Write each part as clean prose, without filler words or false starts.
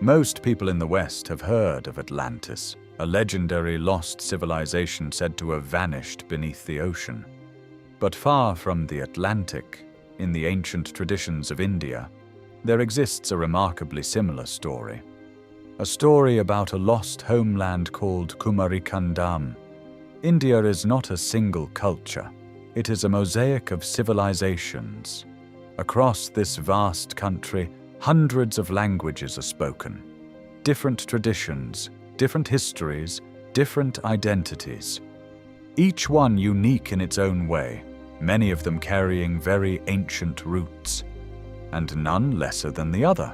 Most people in the West have heard of Atlantis, a legendary lost civilization said to have vanished beneath the ocean. But far from the Atlantic, in the ancient traditions of India, there exists a remarkably similar story. A story about a lost homeland called Kumarikkandam. India is not a single culture. It is a mosaic of civilizations. Across this vast country, hundreds of languages are spoken. Different traditions, different histories, different identities. Each one unique in its own way, many of them carrying very ancient roots, and none lesser than the other.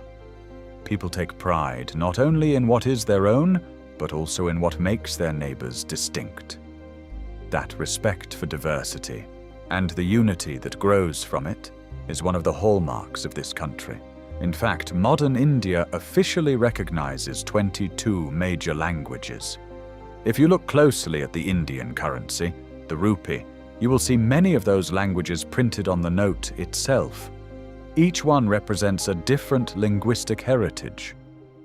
People take pride not only in what is their own, but also in what makes their neighbors distinct. That respect for diversity, and the unity that grows from it, is one of the hallmarks of this country. In fact, modern India officially recognizes 22 major languages. If you look closely at the Indian currency, the rupee, you will see many of those languages printed on the note itself. Each one represents a different linguistic heritage,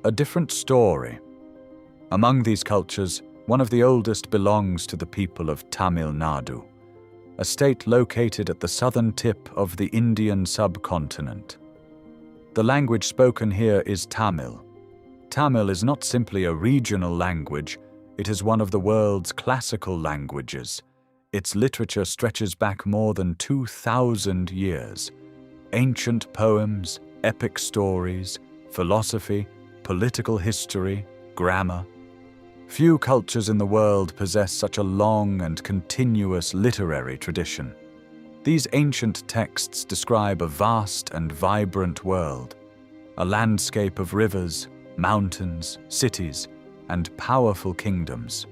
a different story. Among these cultures, one of the oldest belongs to the people of Tamil Nadu, a state located at the southern tip of the Indian subcontinent. The language spoken here is Tamil. Tamil is not simply a regional language, it is one of the world's classical languages. Its literature stretches back more than 2,000 years. Ancient poems, epic stories, philosophy, political history, grammar. Few cultures in the world possess such a long and continuous literary tradition. These ancient texts describe a vast and vibrant world, a landscape of rivers, mountains, cities, and powerful kingdoms.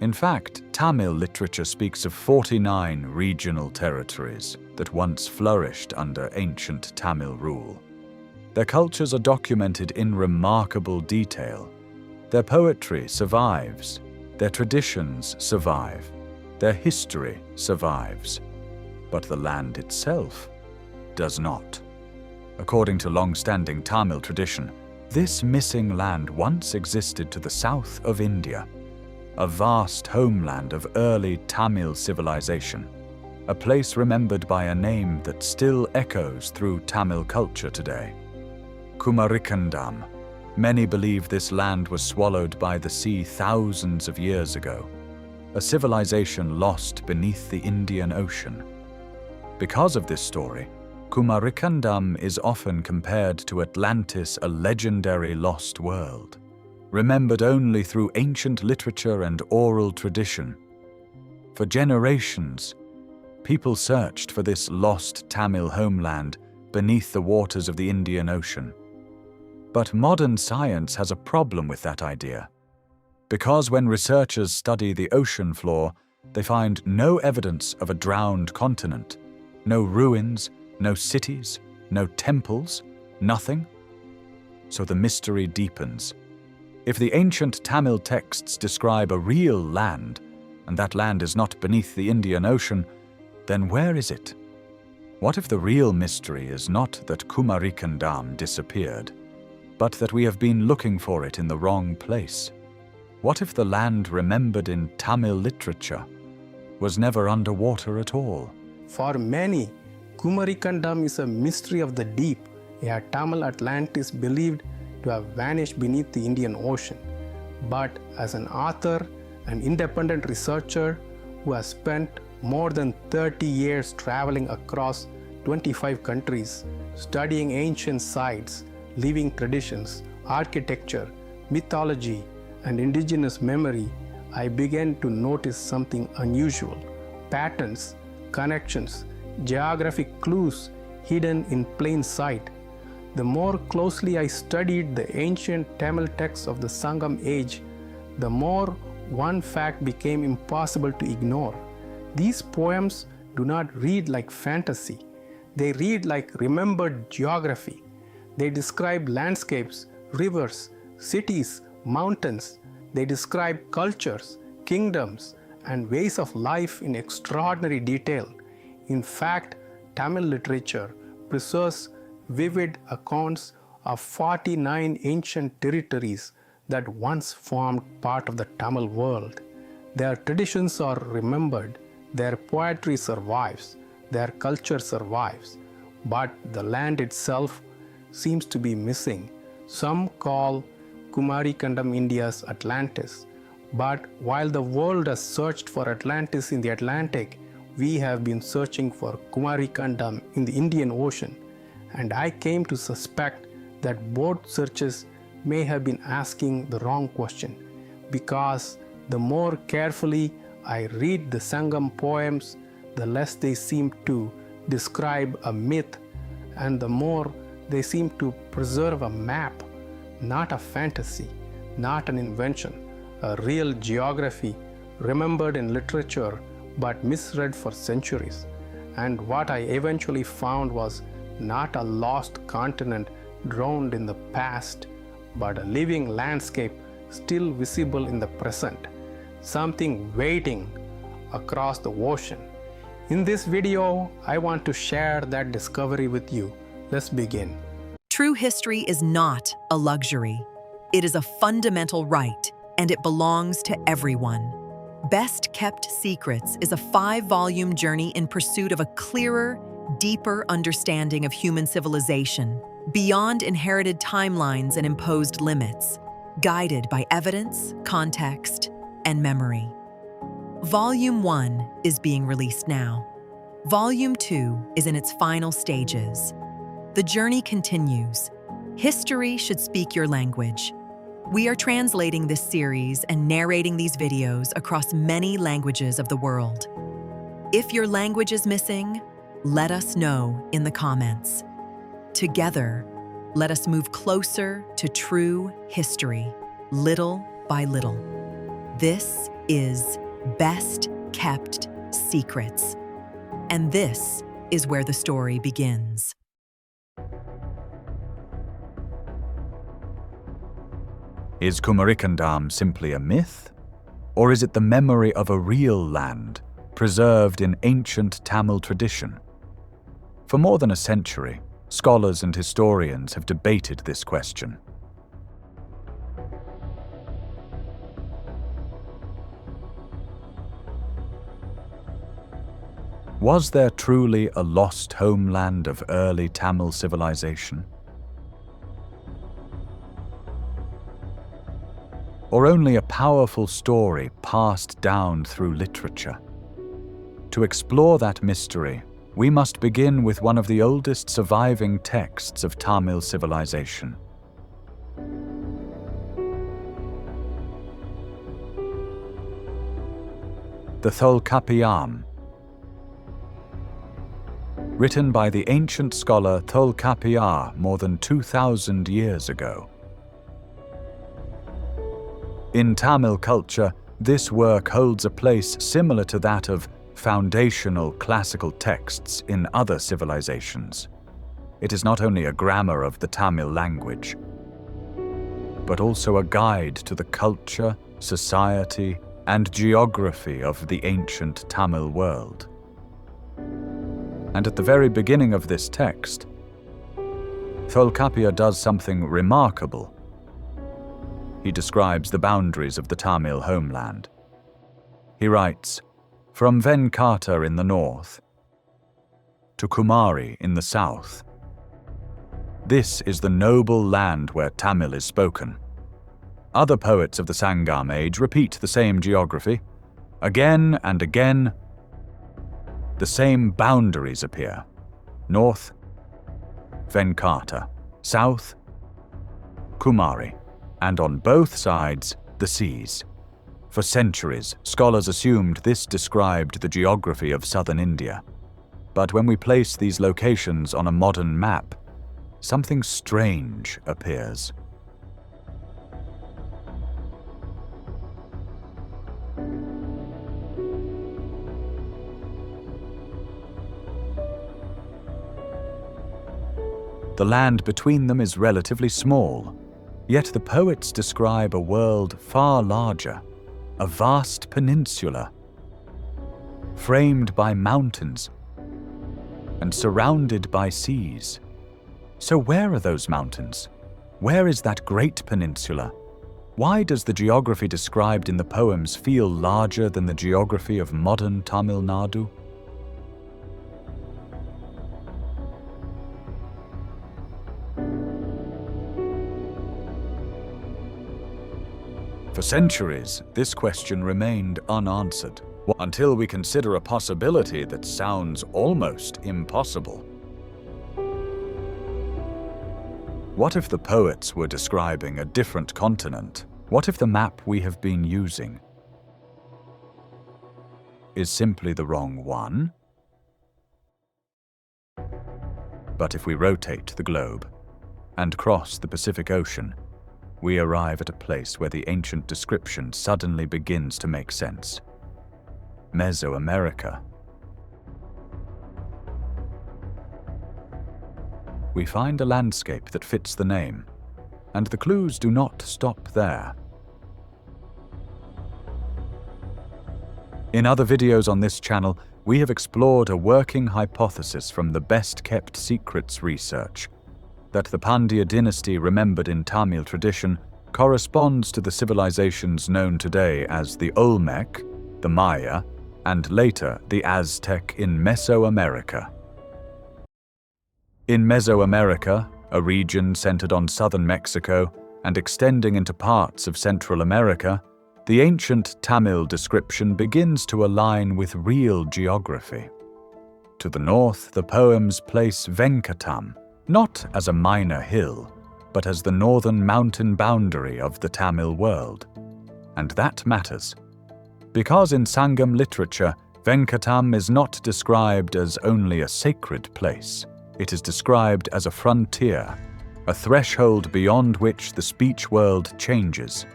In fact, Tamil literature speaks of 49 regional territories that once flourished under ancient Tamil rule. Their cultures are documented in remarkable detail. Their poetry survives, their traditions survive, their history survives, but the land itself does not. According to long-standing Tamil tradition, this missing land once existed to the south of India, a vast homeland of early Tamil civilization, a place remembered by a name that still echoes through Tamil culture today. Kumarikkandam. Many believe this land was swallowed by the sea thousands of years ago, a civilization lost beneath the Indian Ocean. Because of this story, Kumarikkandam is often compared to Atlantis, a legendary lost world, remembered only through ancient literature and oral tradition. For generations, people searched for this lost Tamil homeland beneath the waters of the Indian Ocean. But modern science has a problem with that idea, because when researchers study the ocean floor, they find no evidence of a drowned continent, no ruins, no cities, no temples, nothing. So the mystery deepens. If the ancient Tamil texts describe a real land, and that land is not beneath the Indian Ocean, then where is it? What if the real mystery is not that Kumarikkandam disappeared, but that we have been looking for it in the wrong place? What if the land remembered in Tamil literature was never underwater at all? For many, Kumarikkandam is a mystery of the deep, a Tamil Atlantis believed to have vanished beneath the Indian Ocean. But as an author, an independent researcher who has spent more than 30 years traveling across 25 countries, studying ancient sites, living traditions, architecture, mythology, and indigenous memory, I began to notice something unusual: patterns, connections, geographic clues hidden in plain sight. The more closely I studied the ancient Tamil texts of the Sangam age, the more one fact became impossible to ignore. These poems do not read like fantasy. They read like remembered geography. They describe landscapes, rivers, cities, mountains. They describe cultures, kingdoms, and ways of life in extraordinary detail. In fact, Tamil literature preserves vivid accounts of 49 ancient territories that once formed part of the Tamil world. Their traditions are remembered, their poetry survives, their culture survives, but the land itself seems to be missing. Some call Kumarikkandam India's Atlantis, but while the world has searched for Atlantis in the Atlantic, we have been searching for Kumarikkandam in the Indian Ocean, and I came to suspect that both searches may have been asking the wrong question, because the more carefully I read the Sangam poems, the less they seem to describe a myth, and the more they seem to preserve a map, not a fantasy, not an invention, a real geography remembered in literature but misread for centuries. And what I eventually found was not a lost continent drowned in the past, but a living landscape still visible in the present, something waiting across the ocean. In this video, I want to share that discovery with you. Let's begin. True history is not a luxury. It is a fundamental right, and it belongs to everyone. Best Kept Secrets is a 5-volume journey in pursuit of a clearer, deeper understanding of human civilization, beyond inherited timelines and imposed limits, guided by evidence, context, and memory. Volume 1 is being released now. Volume 2 is in its final stages. The journey continues. History should speak your language. We are translating this series and narrating these videos across many languages of the world. If your language is missing, let us know in the comments. Together, let us move closer to true history, little by little. This is Best Kept Secrets, and this is where the story begins. Is Kumarikkandam simply a myth? Or is it the memory of a real land, preserved in ancient Tamil tradition? For more than a century, scholars and historians have debated this question. Was there truly a lost homeland of early Tamil civilization? Or only a powerful story passed down through literature? To explore that mystery, we must begin with one of the oldest surviving texts of Tamil civilization. The Tholkappiyam, written by the ancient scholar Tholkappiyam more than 2,000 years ago. In Tamil culture, this work holds a place similar to that of foundational classical texts in other civilizations. It is not only a grammar of the Tamil language, but also a guide to the culture, society, and geography of the ancient Tamil world. And at the very beginning of this text, Tholkappiyam does something remarkable. He describes the boundaries of the Tamil homeland. He writes, "From Venkata in the north to Kumari in the south, this is the noble land where Tamil is spoken." Other poets of the Sangam age repeat the same geography. Again and again, the same boundaries appear. North, Venkata. South, Kumari. And on both sides, the seas. For centuries, scholars assumed this described the geography of southern India. But when we place these locations on a modern map, something strange appears. The land between them is relatively small, yet the poets describe a world far larger, a vast peninsula, framed by mountains and surrounded by seas. So where are those mountains? Where is that great peninsula? Why does the geography described in the poems feel larger than the geography of modern Tamil Nadu? For centuries, this question remained unanswered, until we consider a possibility that sounds almost impossible. What if the poets were describing a different continent? What if the map we have been using is simply the wrong one? But if we rotate the globe and cross the Pacific Ocean, we arrive at a place where the ancient description suddenly begins to make sense. Mesoamerica. We find a landscape that fits the name, and the clues do not stop there. In other videos on this channel, we have explored a working hypothesis from the best-kept secrets research, that the Pandya dynasty remembered in Tamil tradition corresponds to the civilizations known today as the Olmec, the Maya, and later the Aztec in Mesoamerica. In Mesoamerica, a region centered on southern Mexico and extending into parts of Central America, the ancient Tamil description begins to align with real geography. To the north, the poems place Venkatam, not as a minor hill, but as the northern mountain boundary of the Tamil world. And that matters, because in Sangam literature, Venkatam is not described as only a sacred place. It is described as a frontier, a threshold beyond which the speech world changes.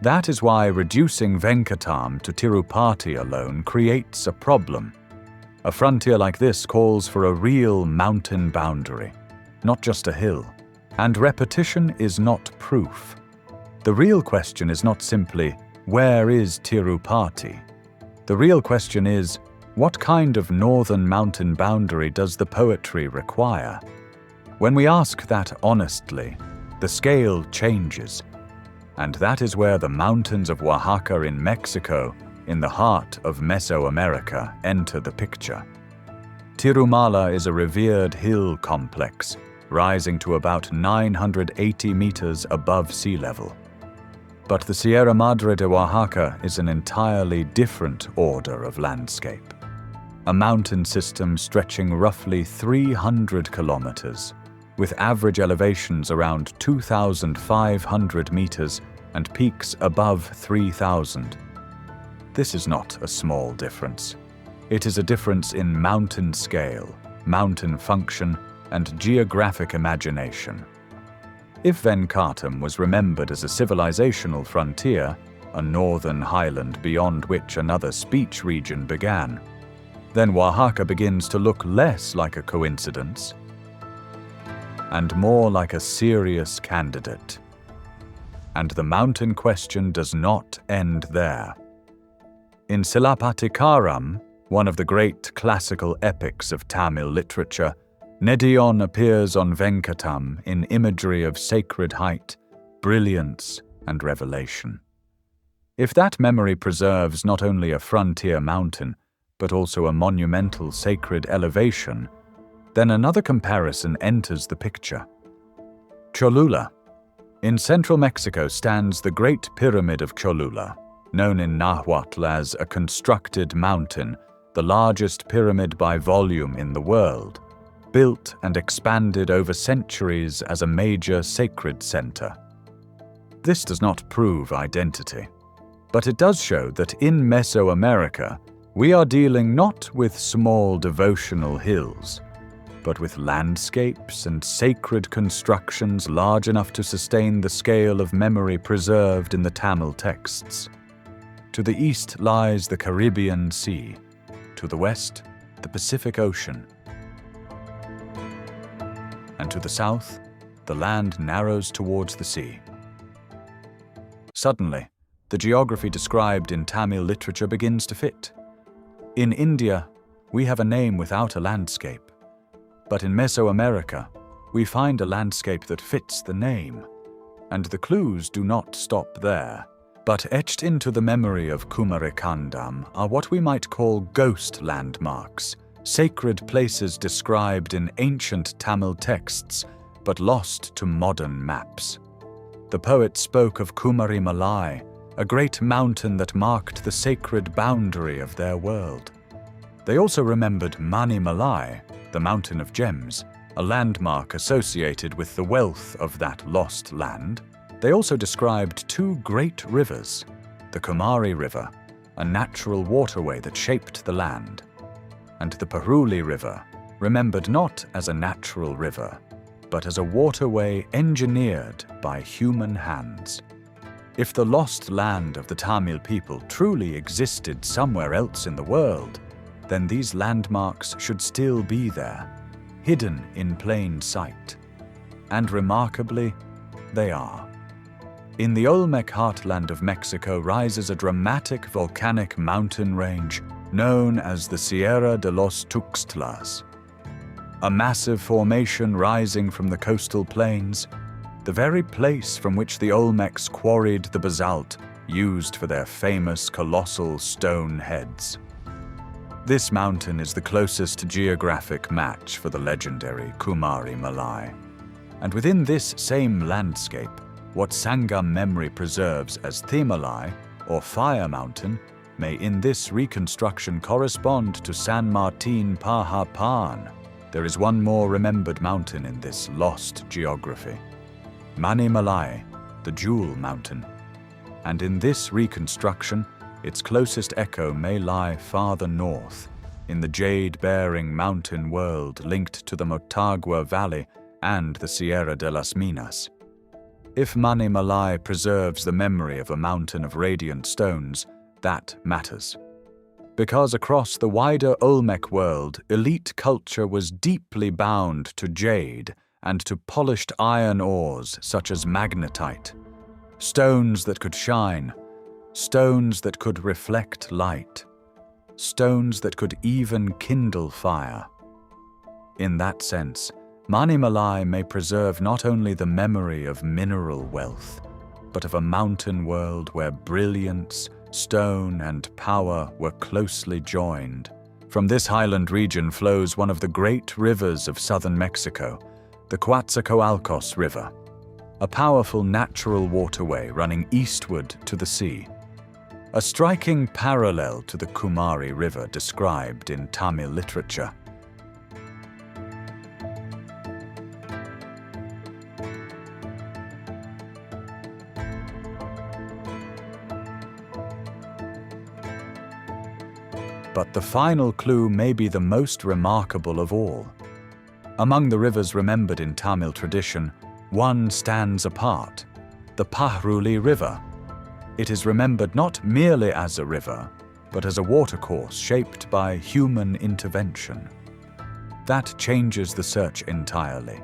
That is why reducing Venkatam to Tirupati alone creates a problem. A frontier like this calls for a real mountain boundary, not just a hill. And repetition is not proof. The real question is not simply, where is Tirupati? The real question is, what kind of northern mountain boundary does the poetry require? When we ask that honestly, the scale changes. And that is where the mountains of Oaxaca in Mexico, in the heart of Mesoamerica, enter the picture. Tirumala is a revered hill complex, rising to about 980 meters above sea level. But the Sierra Madre de Oaxaca is an entirely different order of landscape. A mountain system stretching roughly 300 kilometers, with average elevations around 2,500 meters and peaks above 3,000. This is not a small difference. It is a difference in mountain scale, mountain function, and geographic imagination. If Venkatam was remembered as a civilizational frontier, a northern highland beyond which another speech region began, then Oaxaca begins to look less like a coincidence and more like a serious candidate. And the mountain question does not end there. In Silappatikaram, one of the great classical epics of Tamil literature, Nedion appears on Venkatam in imagery of sacred height, brilliance, and revelation. If that memory preserves not only a frontier mountain, but also a monumental sacred elevation, then another comparison enters the picture. Cholula. In central Mexico stands the Great Pyramid of Cholula, known in Nahuatl as a constructed mountain, the largest pyramid by volume in the world, built and expanded over centuries as a major sacred center. This does not prove identity, but it does show that in Mesoamerica, we are dealing not with small devotional hills, but with landscapes and sacred constructions large enough to sustain the scale of memory preserved in the Tamil texts. To the east lies the Caribbean Sea, to the west, the Pacific Ocean, and to the south, the land narrows towards the sea. Suddenly, the geography described in Tamil literature begins to fit. In India, we have a name without a landscape. But in Mesoamerica, we find a landscape that fits the name, And the clues do not stop there. But etched into the memory of Kumarikkandam are what we might call ghost landmarks, sacred places described in ancient Tamil texts, but lost to modern maps. The poet spoke of Kumari Malai, a great mountain that marked the sacred boundary of their world. They also remembered Mani Malai, the Mountain of Gems, a landmark associated with the wealth of that lost land. They also described two great rivers, the Kumari River, a natural waterway that shaped the land, and the Pahruli River, remembered not as a natural river, but as a waterway engineered by human hands. If the lost land of the Tamil people truly existed somewhere else in the world, then these landmarks should still be there, hidden in plain sight. And remarkably, they are. In the Olmec heartland of Mexico rises a dramatic volcanic mountain range known as the Sierra de los Tuxtlas. A massive formation rising from the coastal plains, the very place from which the Olmecs quarried the basalt used for their famous colossal stone heads. This mountain is the closest geographic match for the legendary Kumari Malai. And within this same landscape, what Sangam memory preserves as Thimalai, or Fire Mountain, may in this reconstruction correspond to San Martin Pahapan. There is one more remembered mountain in this lost geography. Mani Malai, the Jewel Mountain. And in this reconstruction, its closest echo may lie farther north, in the jade-bearing mountain world linked to the Motagua Valley and the Sierra de las Minas. If Mani Malai preserves the memory of a mountain of radiant stones, that matters. Because across the wider Olmec world, elite culture was deeply bound to jade and to polished iron ores such as magnetite, stones that could shine, stones that could reflect light, stones that could even kindle fire. In that sense, Mani Malai may preserve not only the memory of mineral wealth, but of a mountain world where brilliance, stone, and power were closely joined. From this highland region flows one of the great rivers of southern Mexico, the Coatzacoalcos River, a powerful natural waterway running eastward to the sea. A striking parallel to the Kumari River described in Tamil literature. But the final clue may be the most remarkable of all. Among the rivers remembered in Tamil tradition, one stands apart, the Pahruli River. It is remembered not merely as a river, but as a watercourse shaped by human intervention. That changes the search entirely.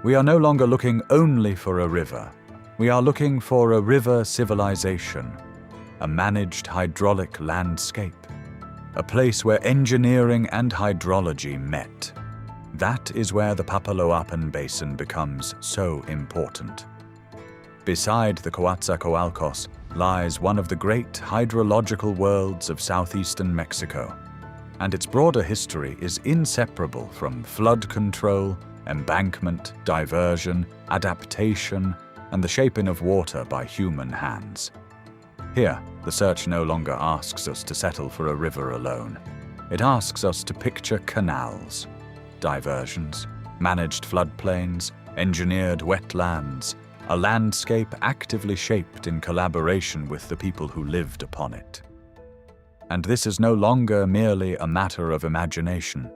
We are no longer looking only for a river. We are looking for a river civilization, a managed hydraulic landscape, a place where engineering and hydrology met. That is where the Papaloapan Basin becomes so important. Beside the Coatzacoalcos lies one of the great hydrological worlds of southeastern Mexico, and its broader history is inseparable from flood control, embankment, diversion, adaptation, and the shaping of water by human hands. Here, the search no longer asks us to settle for a river alone. It asks us to picture canals, diversions, managed floodplains, engineered wetlands, a landscape actively shaped in collaboration with the people who lived upon it. And this is no longer merely a matter of imagination.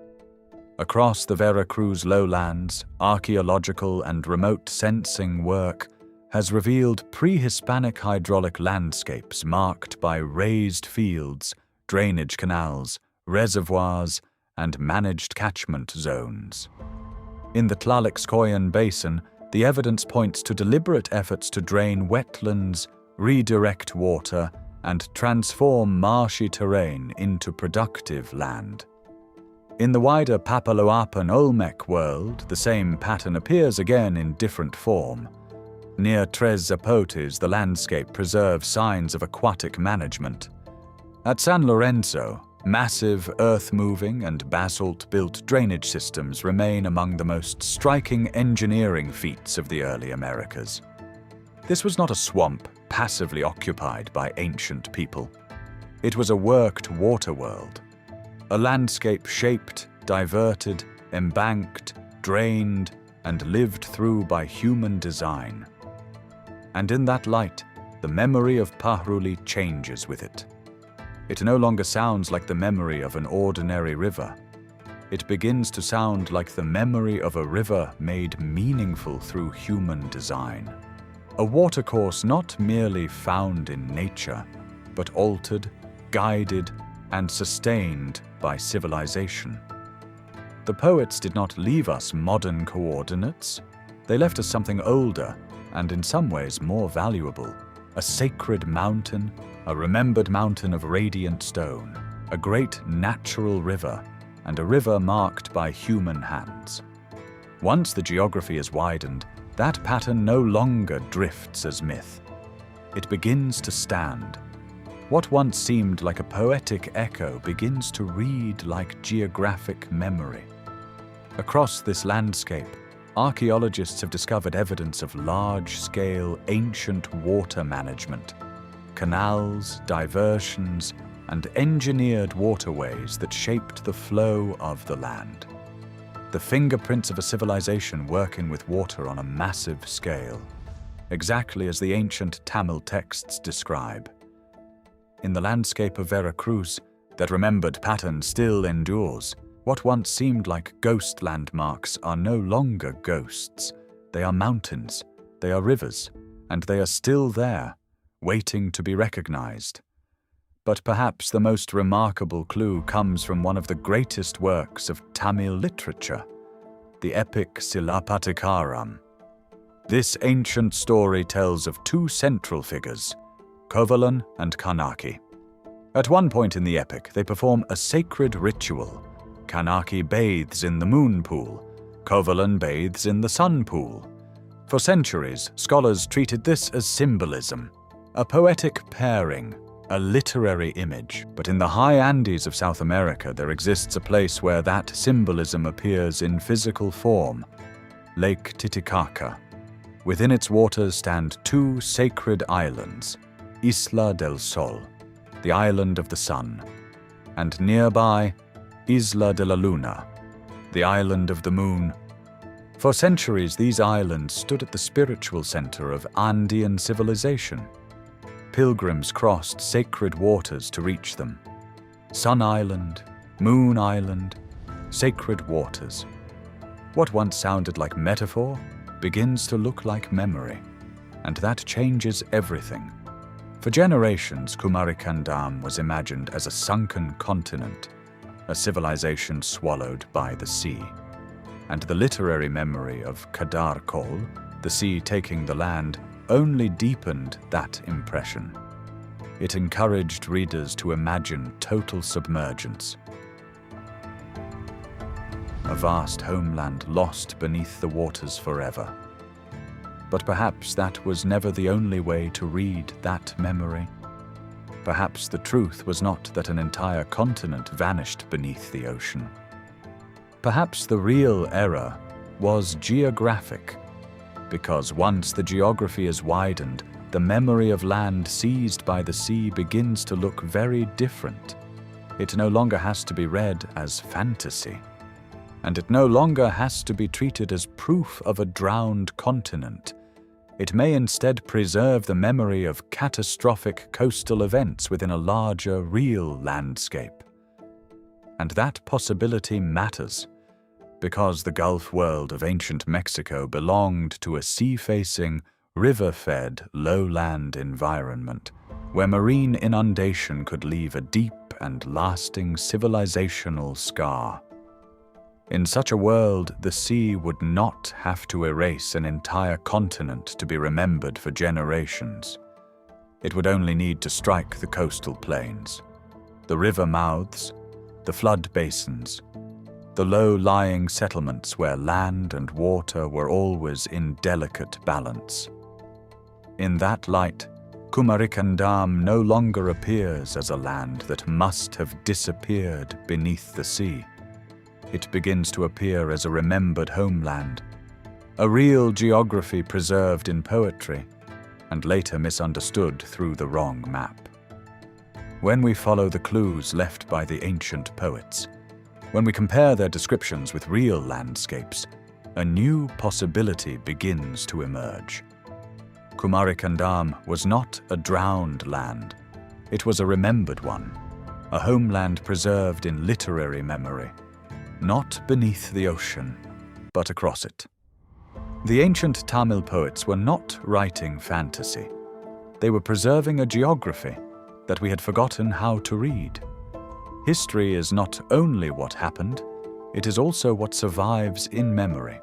Across the Veracruz lowlands, archaeological and remote sensing work has revealed pre-Hispanic hydraulic landscapes marked by raised fields, drainage canals, reservoirs, and managed catchment zones. In the Tlalixcoyan Basin, the evidence points to deliberate efforts to drain wetlands, redirect water, and transform marshy terrain into productive land. In the wider Papaloapan Olmec world, the same pattern appears again in different form. Near Tres Zapotes, the landscape preserves signs of aquatic management. At San Lorenzo, massive earth-moving and basalt-built drainage systems remain among the most striking engineering feats of the early Americas. This was not a swamp passively occupied by ancient people. It was a worked water world, a landscape shaped, diverted, embanked, drained, and lived through by human design. And in that light, the memory of Pahruli changes with it. It no longer sounds like the memory of an ordinary river. It begins to sound like the memory of a river made meaningful through human design. A watercourse not merely found in nature, but altered, guided, and sustained by civilization. The poets did not leave us modern coordinates. They left us something older and in some ways more valuable, a sacred mountain, a remembered mountain of radiant stone, a great natural river, and a river marked by human hands. Once the geography is widened, that pattern no longer drifts as myth. It begins to stand. What once seemed like a poetic echo begins to read like geographic memory. Across this landscape, archaeologists have discovered evidence of large-scale ancient water management, canals, diversions, and engineered waterways that shaped the flow of the land. The fingerprints of a civilization working with water on a massive scale, exactly as the ancient Tamil texts describe. In the landscape of Veracruz, that remembered pattern still endures. What once seemed like ghost landmarks are no longer ghosts. They are mountains, they are rivers, and they are still there, waiting to be recognized. But perhaps the most remarkable clue comes from one of the greatest works of Tamil literature, the epic Silappatikaram. This ancient story tells of two central figures, Kovalan and Kanaki. At one point in the epic, they perform a sacred ritual. Kanaki bathes in the moon pool, Kovalan bathes in the sun pool. For centuries, scholars treated this as symbolism, a poetic pairing, a literary image. But in the high Andes of South America, there exists a place where that symbolism appears in physical form, Lake Titicaca. Within its waters stand two sacred islands, Isla del Sol, the island of the sun, and nearby, Isla de la Luna, the island of the moon. For centuries, these islands stood at the spiritual center of Andean civilization. Pilgrims crossed sacred waters to reach them. Sun Island, Moon Island, sacred waters. What once sounded like metaphor begins to look like memory, and that changes everything. For generations, Kumarikkandam was imagined as a sunken continent, a civilization swallowed by the sea. And the literary memory of Kadarkol, the sea taking the land, only deepened that impression. It encouraged readers to imagine total submergence. A vast homeland lost beneath the waters forever. But perhaps that was never the only way to read that memory. Perhaps the truth was not that an entire continent vanished beneath the ocean. Perhaps the real error was geographic, because once the geography is widened, the memory of land seized by the sea begins to look very different. It no longer has to be read as fantasy, and it no longer has to be treated as proof of a drowned continent. It may instead preserve the memory of catastrophic coastal events within a larger, real landscape. And that possibility matters, because the Gulf world of ancient Mexico belonged to a sea-facing, river-fed, lowland environment, where marine inundation could leave a deep and lasting civilizational scar. In such a world, the sea would not have to erase an entire continent to be remembered for generations. It would only need to strike the coastal plains, the river mouths, the flood basins, the low-lying settlements where land and water were always in delicate balance. In that light, Kumarikkandam no longer appears as a land that must have disappeared beneath the sea. It begins to appear as a remembered homeland, a real geography preserved in poetry, and later misunderstood through the wrong map. When we follow the clues left by the ancient poets, when we compare their descriptions with real landscapes, a new possibility begins to emerge. Kumarikkandam was not a drowned land. It was a remembered one, a homeland preserved in literary memory, not beneath the ocean, but across it. The ancient Tamil poets were not writing fantasy. They were preserving a geography that we had forgotten how to read. History is not only what happened, it is also what survives in memory.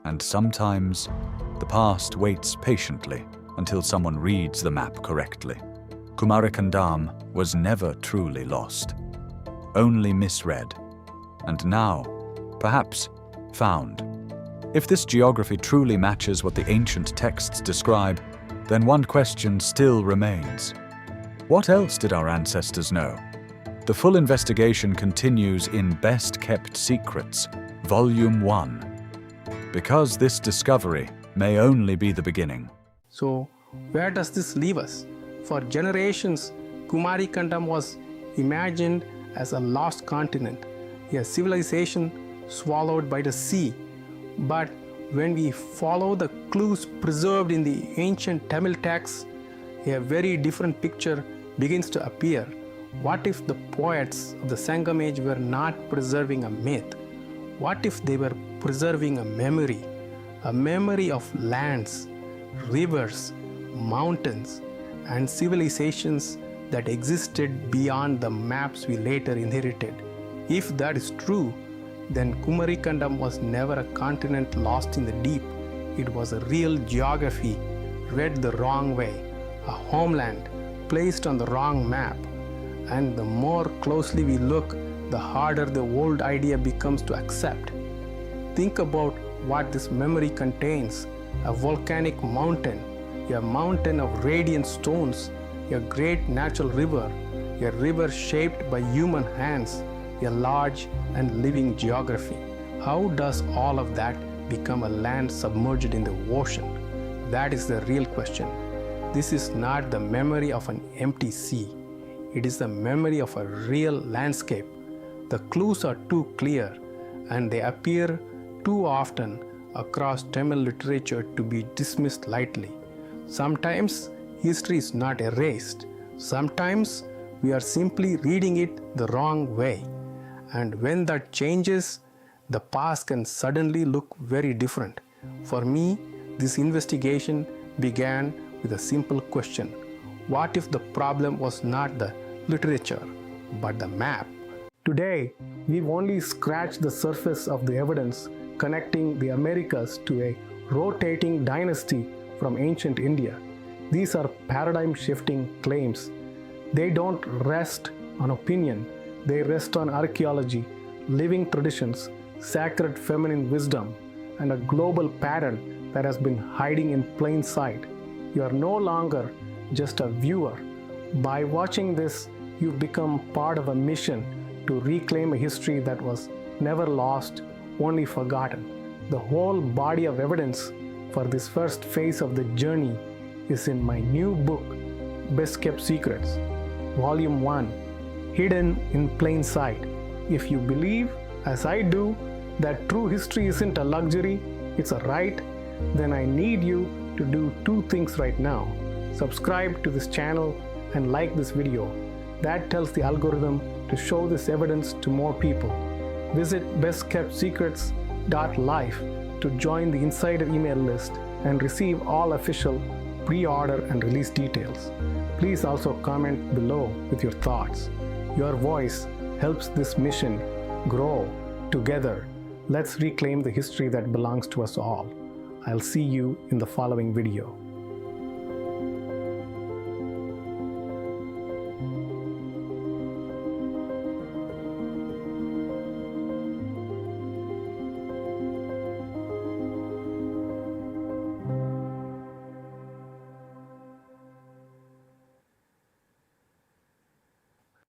And sometimes, the past waits patiently until someone reads the map correctly. Kumarikkandam was never truly lost, only misread, and now, perhaps, found. If this geography truly matches what the ancient texts describe, then one question still remains. What else did our ancestors know? The full investigation continues in Best Kept Secrets, Volume 1, because this discovery may only be the beginning. So, where does this leave us? For generations, Kumarikkandam was imagined as a lost continent, a civilization swallowed by the sea. But when we follow the clues preserved in the ancient Tamil texts, a very different picture begins to appear. What if the poets of the Sangam age were not preserving a myth? What if they were preserving a memory of lands, rivers, mountains, and civilizations that existed beyond the maps we later inherited? If that is true, then Kumarikkandam was never a continent lost in the deep. It was a real geography read the wrong way, a homeland placed on the wrong map. And the more closely we look, the harder the old idea becomes to accept. Think about what this memory contains: a volcanic mountain, a mountain of radiant stones, a great natural river, a river shaped by human hands, a large and living geography. How does all of that become a land submerged in the ocean? That is the real question. This is not the memory of an empty sea. It is the memory of a real landscape. The clues are too clear, and they appear too often across Tamil literature to be dismissed lightly. Sometimes history is not erased. Sometimes we are simply reading it the wrong way. And when that changes, the past can suddenly look very different. For me, this investigation began with a simple question: what if the problem was not the literature, but the map? Today, we've only scratched the surface of the evidence connecting the Americas to a rotating dynasty from ancient India. These are paradigm-shifting claims. They don't rest on opinion. They rest on archaeology, living traditions, sacred feminine wisdom, and a global pattern that has been hiding in plain sight. You are no longer just a viewer. By watching this, you've become part of a mission to reclaim a history that was never lost, only forgotten. The whole body of evidence for this first phase of the journey is in my new book, Best Kept Secrets, Volume 1, Hidden in Plain Sight. If you believe, as I do, that true history isn't a luxury, it's a right, then I need you to do two things right now. Subscribe to this channel and like this video. That tells the algorithm to show this evidence to more people. Visit bestkeptsecrets.life to join the insider email list and receive all official pre-order and release details. Please also comment below with your thoughts. Your voice helps this mission grow. Together, let's reclaim the history that belongs to us all. I'll see you in the following video.